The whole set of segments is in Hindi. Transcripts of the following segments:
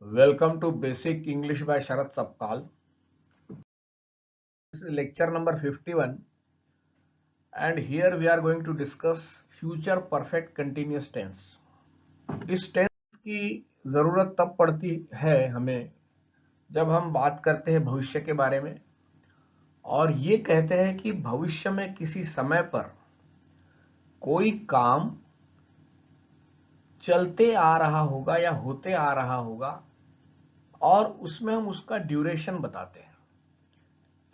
Welcome to Basic English by Sharat Sapkal. This is lecture number 51 and here we are going to discuss future perfect continuous tense. इस टेंस की ज़रूरत तब पड़ती है हमें जब हम बात करते हैं भविष्य के बारे में और ये कहते हैं कि भविष्य में किसी समय पर कोई काम चलते आ रहा होगा या होते आ रहा होगा और उसमें हम उसका ड्यूरेशन बताते हैं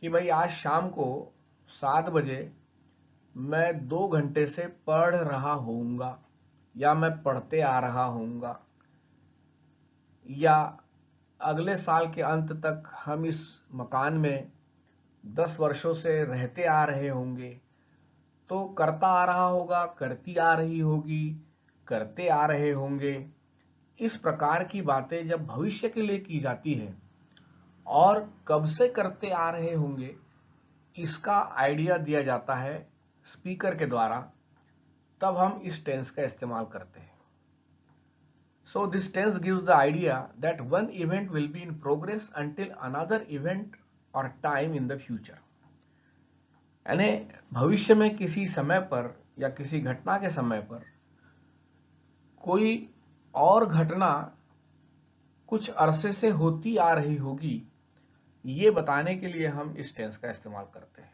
कि भाई आज शाम को 7 बजे मैं 2 घंटे से पढ़ रहा होऊंगा या मैं पढ़ते आ रहा होऊंगा या अगले साल के अंत तक हम इस मकान में 10 वर्षों से रहते आ रहे होंगे। तो करता आ रहा होगा, करती आ रही होगी, करते आ रहे होंगे। इस प्रकार की बातें जब भविष्य के लिए की जाती है और कब से करते आ रहे होंगे इसका आइडिया दिया जाता है स्पीकर के द्वारा, तब हम इस टेंस का इस्तेमाल करते हैं। So this tense gives the idea that one event will be in progress until another event or time in the future. यानी भविष्य में किसी समय पर या किसी घटना के समय पर कोई और घटना कुछ अरसे से होती आ रही होगी, ये बताने के लिए हम इस टेंस का इस्तेमाल करते हैं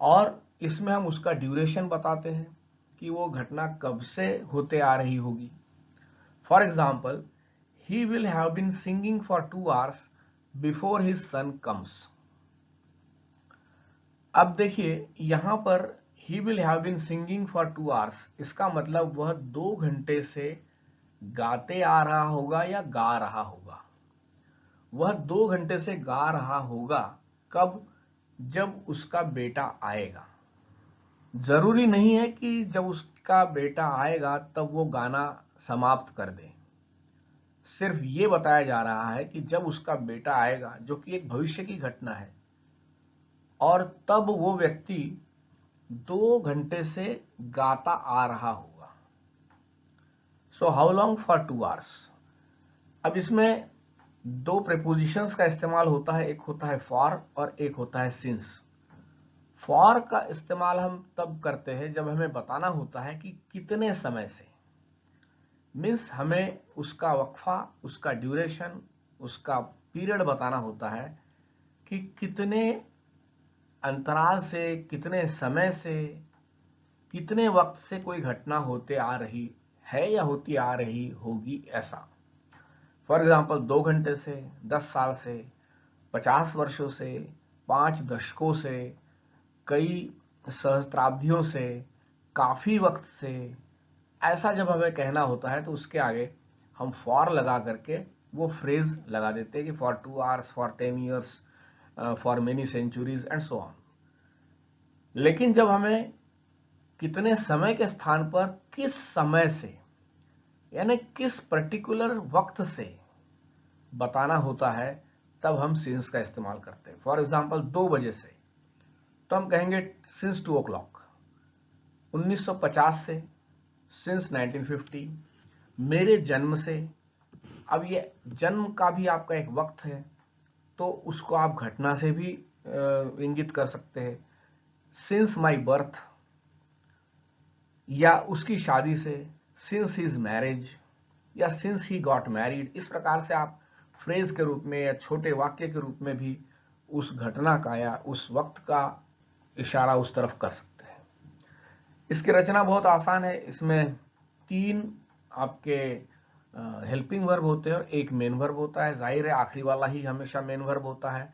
और इसमें हम उसका ड्यूरेशन बताते हैं कि वो घटना कब से होते आ रही होगी। For example, he will have been singing for 2 hours before his son comes. अब देखिए यहां पर he will have been singing for 2 hours, इसका मतलब वह 2 घंटे से गाते आ रहा होगा या गा रहा होगा। वह 2 घंटे से गा रहा होगा कब? जब उसका बेटा आएगा। जरूरी नहीं है कि जब उसका बेटा आएगा तब वो गाना समाप्त कर दे। सिर्फ ये बताया जा रहा है कि जब उसका बेटा आएगा, जो कि एक भविष्य की घटना है, और तब वो व्यक्ति 2 घंटे से गाता आ रहा होगा। So how long? For 2 hours. अब इसमें 2 प्रीपोजिशंस का इस्तेमाल होता है, एक होता है फॉर और एक होता है सिंस। फॉर का इस्तेमाल हम तब करते हैं जब हमें बताना होता है कि कितने समय से, मीन्स हमें उसका वक्फा, उसका ड्यूरेशन, उसका पीरियड बताना होता है कि कितने अंतराल से, कितने समय से, कितने वक्त से कोई घटना होते आ रही है या होती आ रही होगी, ऐसा। फॉर एग्जाम्पल 2 घंटे से, 10 साल से, 50 वर्षों से, 5 दशकों से, कई सहस्त्राब्दियों से, काफी वक्त से, ऐसा जब हमें कहना होता है तो उसके आगे हम फॉर लगा करके वो फ्रेज लगा देते हैं कि for 2 hours, for 10 years, for many centuries and so on. लेकिन जब हमें कितने समय के स्थान पर किस समय से, यानी किस पर्टिकुलर वक्त से बताना होता है, तब हम सिंस का इस्तेमाल करते हैं। फॉर एग्जाम्पल 2 बजे से, तो हम कहेंगे सिंस 2 o'clock। 1950 से, सिंस 1950। मेरे जन्म से, अब ये जन्म का भी आपका एक वक्त है तो उसको आप घटना से भी इंगित कर सकते हैं। सिंस माई बर्थ, या उसकी शादी से, सिंस हिज मैरिज, या सिंस ही गॉट मैरिड। इस प्रकार से आप फ्रेज के रूप में या छोटे वाक्य के रूप में भी उस घटना का या उस वक्त का इशारा उस तरफ कर सकते हैं। इसकी रचना बहुत आसान है। इसमें 3 आपके हेल्पिंग वर्ब होते हैं और एक मेन वर्ब होता है। जाहिर है आखिरी वाला ही हमेशा मेन वर्ब होता है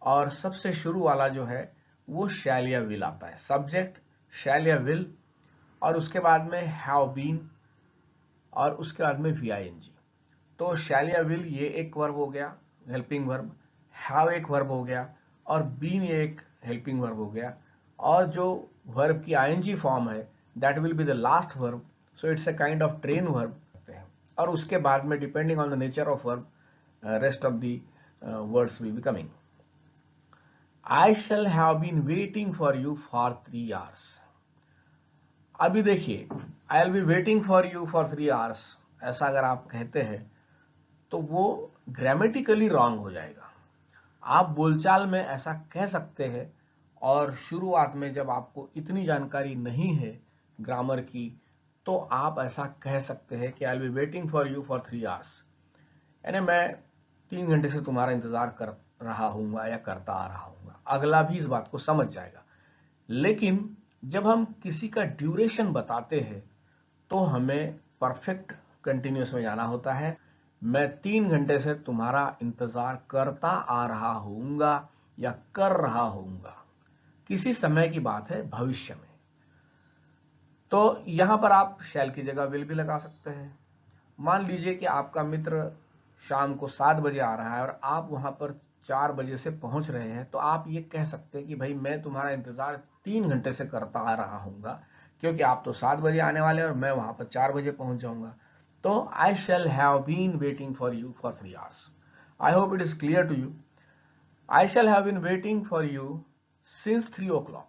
और सबसे शुरू वाला जो है वो शैल या विल आता है। सब्जेक्ट शैल या विल, और उसके बाद में हैव बीन, और उसके बाद में वीआईएनजी। तो शैल या विल ये एक वर्ब हो गया, हेल्पिंग वर्ब। हैव एक वर्ब हो गया और बीन ये एक हेल्पिंग वर्ब हो गया। और जो वर्ब की आईएनजी फॉर्म है that will be the last verb, so it's a kind of train verb. और उसके बाद में depending on the nature of verb rest of the words will be coming. I shall have been waiting for you for 3 hours. अभी देखिए, I will be waiting for you for 3 hours, ऐसा अगर आप कहते हैं तो वो ग्रामेटिकली रॉन्ग हो जाएगा। आप बोलचाल में ऐसा कह सकते हैं, और शुरुआत में जब आपको इतनी जानकारी नहीं है ग्रामर की, तो आप ऐसा कह सकते हैं कि आई will be waiting for you for 3 hours, यानी मैं 3 घंटे से तुम्हारा इंतजार कर रहा हूंगा या करता आ रहा हूंगा। अगला भी इस बात को समझ जाएगा। लेकिन जब हम किसी का ड्यूरेशन बताते हैं तो हमें परफेक्ट कंटिन्यूस में जाना होता है। मैं 3 घंटे से तुम्हारा इंतजार करता आ रहा हूंगा या कर रहा हूंगा, किसी समय की बात है, भविष्य में। तो यहां पर आप शैल की जगह विल भी लगा सकते हैं। मान लीजिए कि आपका मित्र शाम को 7 बजे आ रहा है और आप वहां पर 4 बजे से पहुंच रहे हैं, तो आप ये कह सकते हैं कि भाई मैं तुम्हारा इंतजार 3 घंटे से करता आ रहा हूंगा, क्योंकि आप तो 7 बजे आने वाले हैं और मैं वहां पर 4 बजे पहुंच जाऊंगा। तो I shall have been waiting for you for 3 hours. I hope it is clear to you. I shall have been waiting for you since 3 o'clock।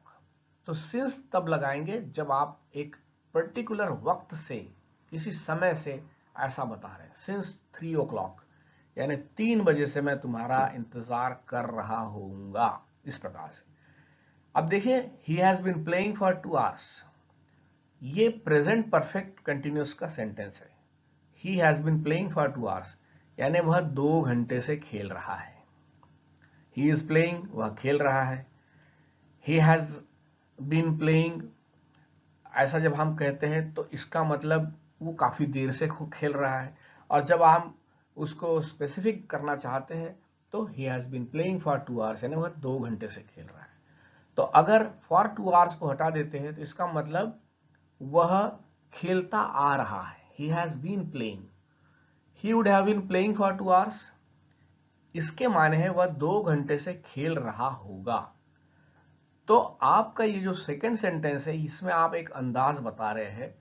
तो सिंस तब लगाएंगे जब आप एक पर्टिकुलर वक्त से, किसी समय से ऐसा बता रहे हैं। सिंस 3 o'clock यानी 3 बजे से मैं तुम्हारा इंतजार कर रहा होऊंगा, इस प्रकार से। अब देखिए, he has been playing for 2 hours, ये प्रेजेंट परफेक्ट कंटिन्यूस का सेंटेंस है। He has been playing for 2 hours यानी वह 2 घंटे से खेल रहा है। ही इज प्लेइंग, वह खेल रहा है। ही हैज बीन प्लेइंग, ऐसा जब हम कहते हैं तो इसका मतलब वो काफी देर से खेल रहा है। और जब हम उसको स्पेसिफिक करना चाहते हैं तो he has been playing for 2 hours यानी वह 2 घंटे से खेल रहा है। तो अगर फॉर 2 hours को हटा देते हैं तो इसका मतलब वह खेलता आ रहा है। He has been playing, he would have been playing for 2 hours, इसके माने है वह 2 घंटे से खेल रहा होगा। तो आपका ये जो सेकंड सेंटेंस है, इसमें आप एक अंदाज बता रहे हैं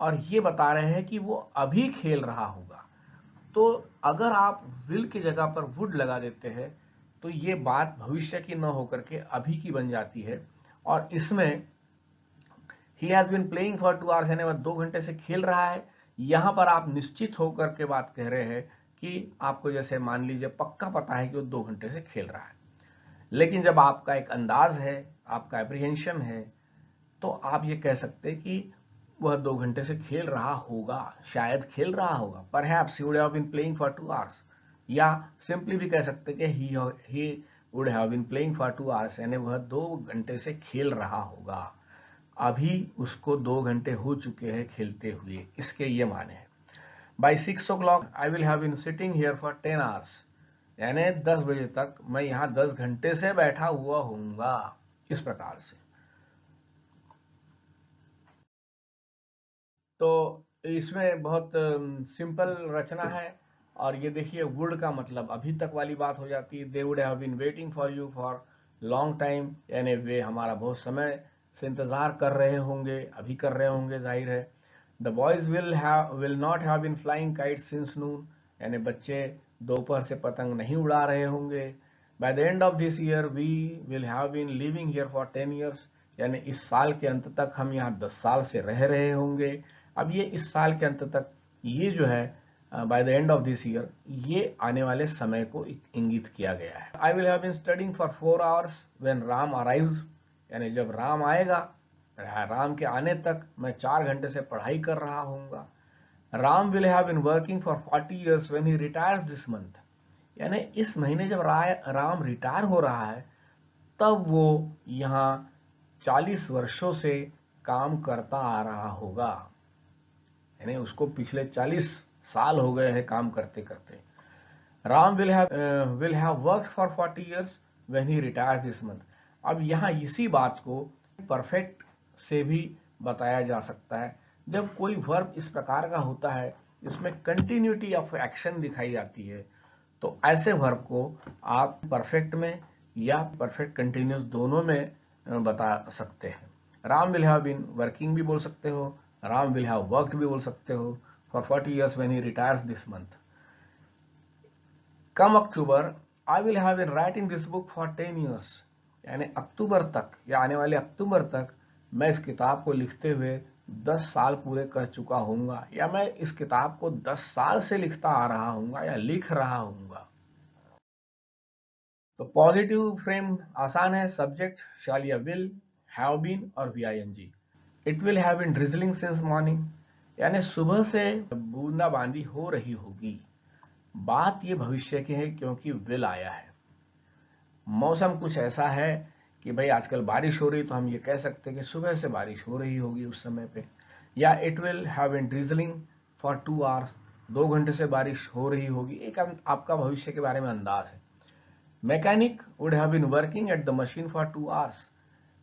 और ये बता रहे हैं कि वो अभी खेल रहा होगा। तो अगर आप विल की जगह पर वुड लगा देते हैं तो ये बात भविष्य की न होकर के अभी की बन जाती है। और इसमें he has been playing for 2 hours यानी वह 2 घंटे से खेल रहा है। यहां पर आप निश्चित होकर के बात कह रहे हैं कि आपको जैसे मान लीजिए पक्का पता है कि वो 2 घंटे से खेल रहा है। लेकिन जब आपका एक अंदाज है, आपका एप्रीहेंशन है, तो आप ये कह सकते हैं कि वह 2 घंटे से खेल रहा होगा, शायद खेल रहा होगा। Perhaps he would have been playing for 2 hours, या सिंपली भी कह सकते हैं कि he would have been playing for 2 hours यानी वह 2 घंटे से खेल रहा होगा। अभी उसको 2 घंटे हो चुके हैं खेलते हुए, इसके ये माने हैं। By 6 o'clock I will have been sitting here for 10 hours यानी 10 बजे तक मैं यहां 10 घंटे से बैठा हुआ होऊंगा, इस प्रकार से। तो इसमें बहुत सिंपल रचना है। और ये देखिए, वुड का मतलब अभी तक वाली बात हो जाती है। They would have been waiting for you for long time यानी वे हमारा बहुत समय से इंतजार कर रहे होंगे, अभी कर रहे होंगे, जाहिर है। The boys will not have been flying kite since noon यानी बच्चे दोपहर से पतंग नहीं उड़ा रहे होंगे। By the end of this year we will have been living here for 10 years यानी इस साल के अंत तक हम यहाँ 10 साल से रह रहे होंगे। अब ये इस साल के अंत तक, ये जो है by the end of this year, ये आने वाले समय को इंगित किया गया है। I will have been studying for 4 hours when Ram arrives यानी जब राम आएगा, राम के आने तक मैं 4 घंटे से पढ़ाई कर रहा हूंगा। Ram will have been working for 40 years when he retires this month यानी इस महीने जब राम रिटायर हो रहा है तब वो यहाँ 40 वर्षों से काम करता आ रहा होगा, यानी उसको पिछले 40 साल हो गए हैं काम करते करते। Ram will have worked for 40 years when he retires this month. अब यहाँ इसी बात को परफेक्ट से भी बताया जा सकता है। जब कोई वर्ब इस प्रकार का होता है, इसमें कंटिन्यूटी ऑफ एक्शन दिखाई जाती है, तो ऐसे वर्ब को आप परफेक्ट में या परफेक्ट कंटिन्यूस दोनों में बता सकते हैं। Ram will have been working भी बोल सकते हो, राम विल हैव वर्कड भी बोल सकते हो for 40 years when he retires this month. Come October I will have been writing this book for 10 years यानी अक्टूबर तक या आने वाले अक्टूबर तक मैं इस किताब को लिखते हुए 10 साल पूरे कर चुका हूंगा, या मैं इस किताब को 10 साल से लिखता आ रहा हूंगा या लिख रहा हूंगा। तो पॉजिटिव फ्रेम आसान है, सब्जेक्ट शैल या विल, हैव बीन और VING. It will have been drizzling since morning, यानी सुबह से बूंदाबांदी हो रही होगी। बात ये भविष्य की है क्योंकि विल आया है। मौसम कुछ ऐसा है कि भाई आजकल बारिश हो रही, तो हम ये कह सकते हैं कि सुबह से बारिश हो रही होगी उस समय पे। या it will have been drizzling for 2 hours, 2 घंटे से बारिश हो रही होगी। एक आपका भविष्य के बारे में अंदाज है। Mechanic would have been working at the machine for 2 hours,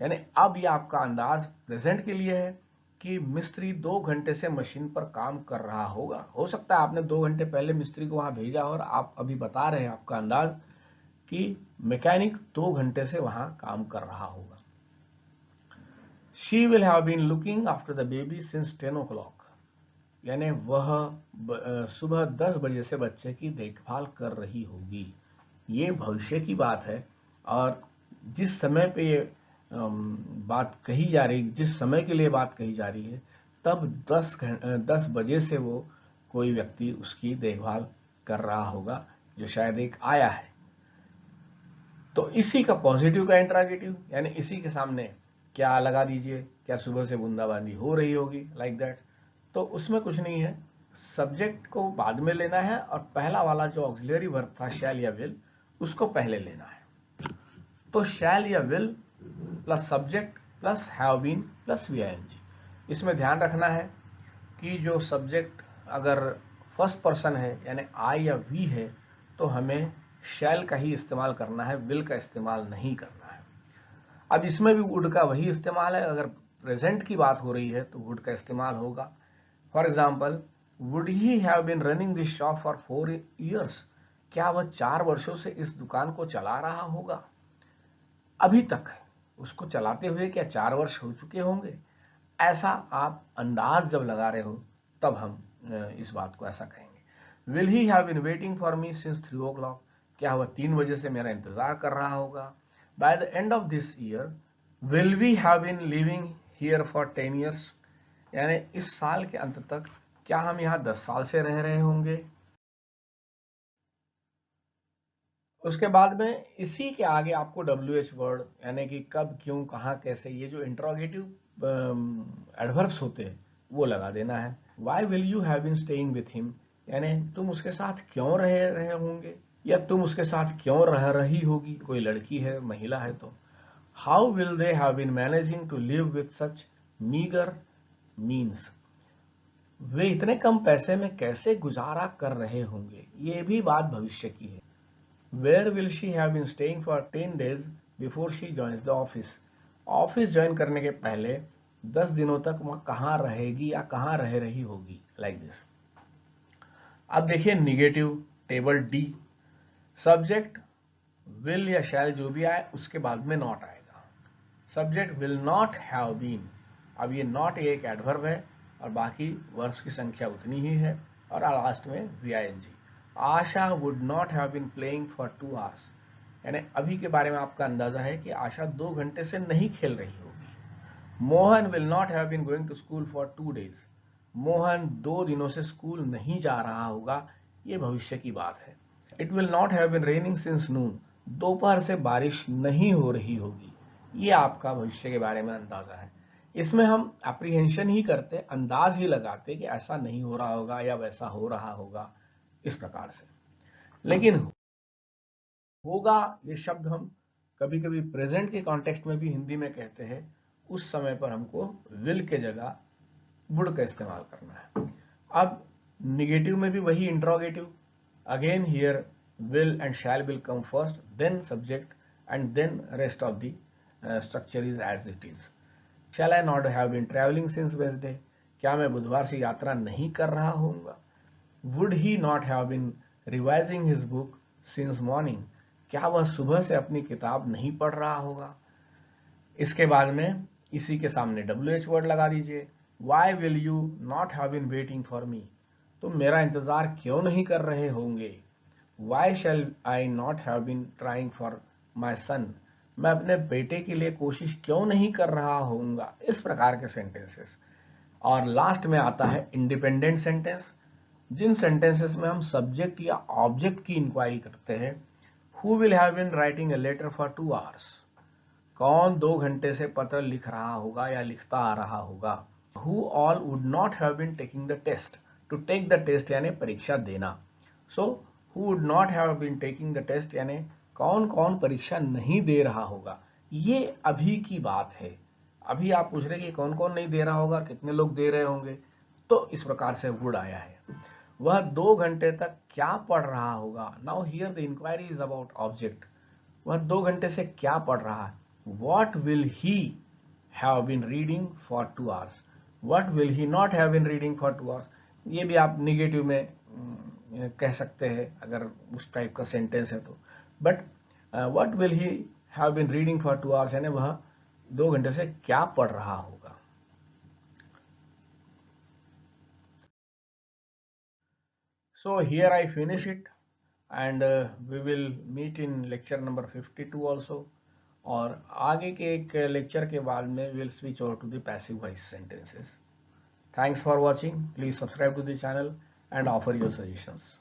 यानी अब ये आपका अंदाज प्रेजेंट के लिए है कि मिस्त्री 2 घंटे से मशीन पर काम कर रहा होगा। हो सकता है आपने 2 घंटे पहले मिस्त्री को वहां भेजा और आप अभी बता रहे हैं आपका अंदाज कि मैकेनिक 2 घंटे से वहां काम कर रहा होगा। She will have been looking after the baby since 10 o'clock, यानी वह सुबह 10 बजे से बच्चे की देखभाल कर रही होगी। ये भविष्य की बात है, और जिस समय पे ये बात कही जा रही, जिस समय के लिए बात कही जा रही है, तब 10 बजे से वो कोई व्यक्ति उसकी देखभाल कर रहा होगा, जो शायद एक आया है। तो इसी का पॉजिटिव का इंट्रागेटिव, यानी इसी के सामने क्या लगा दीजिए, क्या सुबह से बूंदाबांदी हो रही होगी, लाइक दैट। तो उसमें कुछ नहीं है, सब्जेक्ट को बाद में लेना है और पहला वाला जो ऑक्सिलरी वर्ब था शैल या विल, उसको पहले लेना है। तो शैल या will plus subject plus have been plus VING. इसमें ध्यान रखना है कि जो सब्जेक्ट अगर फर्स्ट पर्सन है यानी आई या वी है, तो हमें शैल का ही इस्तेमाल करना है, विल का इस्तेमाल नहीं करना है। अब इसमें भी वुड का वही इस्तेमाल है, अगर प्रेजेंट की बात हो रही है तो वुड का इस्तेमाल होगा। For example, would he have been running this shop for 4 years, क्या वह 4 वर्षों से इस दुकान को चला रहा होगा। अभी तक उसको चलाते हुए क्या 4 वर्ष हो चुके होंगे, ऐसा आप अंदाज जब लगा रहे हो तब हम इस बात को ऐसा कहेंगे। Will he have been waiting for me since 3 o'clock, क्या वह 3 बजे से मेरा इंतजार कर रहा होगा। By the end of this year will we have been living here for 10 years, यानी इस साल के अंत तक क्या हम यहाँ 10 साल से रह रहे होंगे। उसके बाद में इसी के आगे आपको WH वर्ड, यानी कि कब, क्यों, कहाँ, कैसे, ये जो इंट्रोगेटिव एडवर्ब्स होते हैं वो लगा देना है। Why will you have been staying with him, यानी तुम उसके साथ क्यों रह रहे होंगे या तुम उसके साथ क्यों रह रही होगी, कोई लड़की है, महिला है तो। How will they have been managing to live with such meagre means, वे इतने कम पैसे में कैसे गुजारा कर रहे होंगे, ये भी बात भविष्य की है। Where will she have been staying for 10 days before she joins the office? Office join करने के पहले 10 दिनों तक वह कहाँ रहेगी या कहाँ रह रही होगी, लाइक दिस। अब देखिए negative table D, subject will या शैल जो भी आए उसके बाद में नॉट आएगा। Subject will not have been, अब ये नॉट एक एडवर्ब है और बाकी वर्ब्स की संख्या उतनी ही है, और लास्ट में VING. Asha would not have been playing for 2 hours, यानी अभी के बारे में आपका अंदाजा है कि आशा 2 घंटे से नहीं खेल रही होगी। Mohan will not have been going to school for 2 days, Mohan 2 दिनों से स्कूल नहीं जा रहा होगा, ये भविष्य की बात है। It will not have been raining since noon, दोपहर से बारिश नहीं हो रही होगी, ये आपका भविष्य के बारे में अंदाजा है। इसमें हम एप्रीहेंशन ही करते, अंदाज ही लगाते कि ऐसा नहीं हो रहा होगा या वैसा हो रहा होगा, इस प्रकार से। लेकिन होगा ये शब्द हम कभी कभी प्रेजेंट के कॉन्टेक्स्ट में भी हिंदी में कहते हैं, उस समय पर हमको विल के जगह वुड का इस्तेमाल करना है। अब निगेटिव में भी वही interrogative, again here will and shall will come first, then subject, and then rest of the structure is as it is. Shall I not have been traveling since Wednesday, क्या मैं बुधवार से यात्रा नहीं कर रहा होऊंगा। Would he not have been revising his book since morning, क्या वह सुबह से अपनी किताब नहीं पढ़ रहा होगा। इसके बाद में इसी के सामने WH वर्ड लगा दीजिए। Why will you not have been waiting for me, तुम मेरा इंतजार क्यों नहीं कर रहे होंगे। Why shall I not have been trying for my son, मैं अपने बेटे के लिए कोशिश क्यों नहीं कर रहा होऊंगा। इस प्रकार के सेंटेंसेस। और लास्ट में आता है इंडिपेंडेंट सेंटेंस, जिन सेंटेंसेस में हम सब्जेक्ट या ऑब्जेक्ट की इंक्वायरी करते हैं। Who will have been writing a letter for 2 hours, कौन 2 घंटे से पत्र लिख रहा होगा या लिखता आ रहा होगा। Who all would not have been taking the test, to take the test यानी परीक्षा देना। So who would not have been taking the test यानी कौन कौन परीक्षा नहीं दे रहा होगा। ये अभी की बात है, अभी आप पूछ रहे कि कौन कौन नहीं दे रहा होगा, कितने लोग दे रहे होंगे, तो इस प्रकार से वुड आया है। वह 2 घंटे तक क्या पढ़ रहा होगा। Now here the inquiry is about object. वह 2 घंटे से क्या पढ़ रहा है। What will he have been reading for 2 hours? What will he not have been reading for 2 hours? ये भी आप निगेटिव में कह सकते हैं अगर उस टाइप का सेंटेंस है तो। But what will he have been reading for 2 hours यानी वह 2 घंटे से क्या पढ़ रहा होगा। So here I finish it and we will meet in lecture number 52 also. और आगे के एक लेक्चर के बाद में will switch over to the passive voice sentences. Thanks for watching, please subscribe to the channel and offer your suggestions.